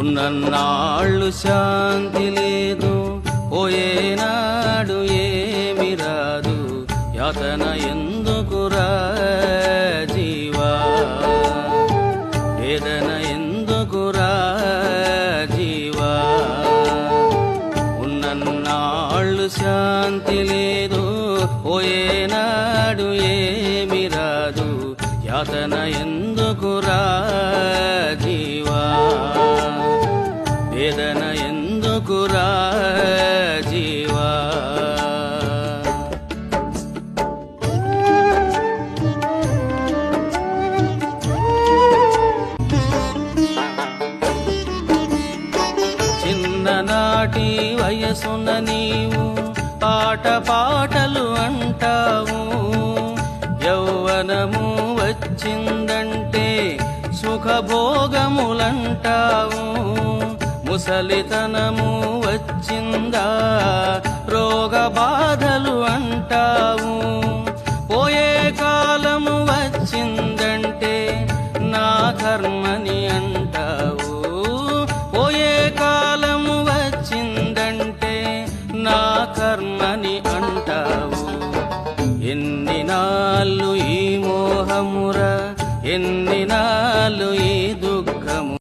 ఉన్నన్నాళ్ళు శాంతి లేదు, పోయేనాడు ఏమి రాదు. యాతన ఎందుకురా జీవా, వేదన ఎందుకురా జీవా. ఉన్నన్నాళ్ళు శాంతి లేదు, పోయేనాడు ఏమి రాదు. యాతన ఎందుకురా జీవా, వేదన ఎందుకురా జీవా. చిన్ననాటి వయసున నీవు పాటలు అంటావు. యౌవనము వచ్చిందంటే సుఖభోగములంటావు. ముసలితనము వచ్చిందా రోగ బాధలు అంటావు. పోయే కాలము వచ్చిందంటే నా కర్మని అంటావు. పోయే కాలము వచ్చిందంటే నా కర్మని అంటావు. ఎన్ని నాళ్ళు ఈ మోహమురా, ఎన్ని నాళ్ళు ఈ దుఃఖము.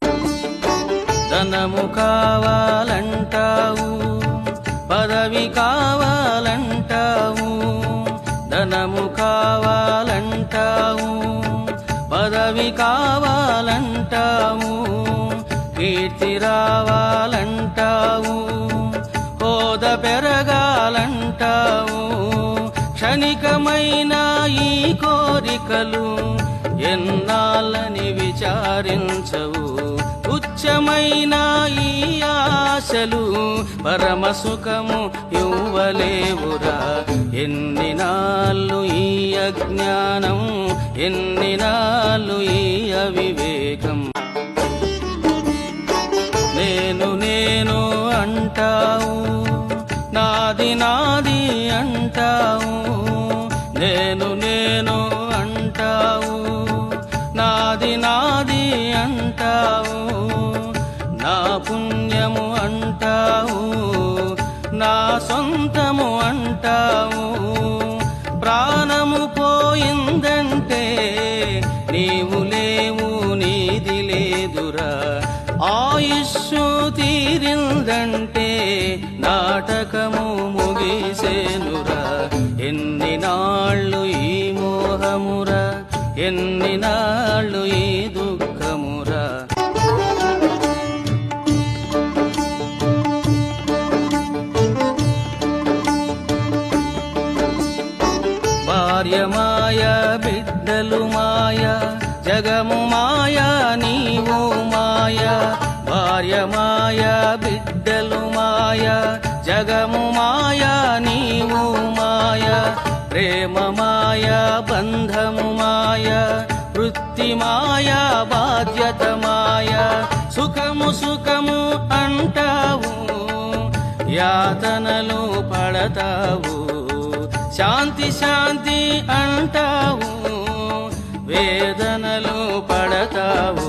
ధనము కావాలంటావు, పదవి కావాలంటావు. ధనము కావాలంటావు, పదవి కావాలంటావు. కీర్తి రావాలంటావు, హోద పెరగాలంటావు. క్షణికమైన ఈ కోరికలు ఎన్నాళ్ళని విచారించవు. తుచ్చమైన ఈ ఆశలు పరమ సుఖము ఇవ్వలేవురా. ఎన్ని నాళ్ళు ఈ అజ్ఞానం, ఎన్ని నాళ్ళు ఈ అవివేకం. నేను నేను అంటావు, నాది నాది అంటావు. నేను నేను అంటావు, నాది నాది అంటావు. నా పుణ్యము అంటావు, నా సొంతము అంటావు. ప్రాణము పోయిందంటే నీవు లేవు, నీది లేదురా. ఆయుష్షు తీరిందంటే నాటకము ముగిసేనురా. ఎన్ని నాళ్ళు ఈ మోహమురా, ఎన్ని నాళ్ళు ఈ దుఃఖమురా. భార్య మాయ, బిడ్డలు మాయ, జగము మాయ, నీవు మాయ. భార్య మాయ, బిడ్డలు మాయ, జగము మాయ, నీవు మాయ. ప్రేమ మాయ, బంధము మాయ, వృత్తి మాయ, బాధ్యత మాయ. సుఖము సుఖము అంటావు, యాతనలు పడతావు. శాంతి శాంతి అంటావు, వేదనలు పడతావు.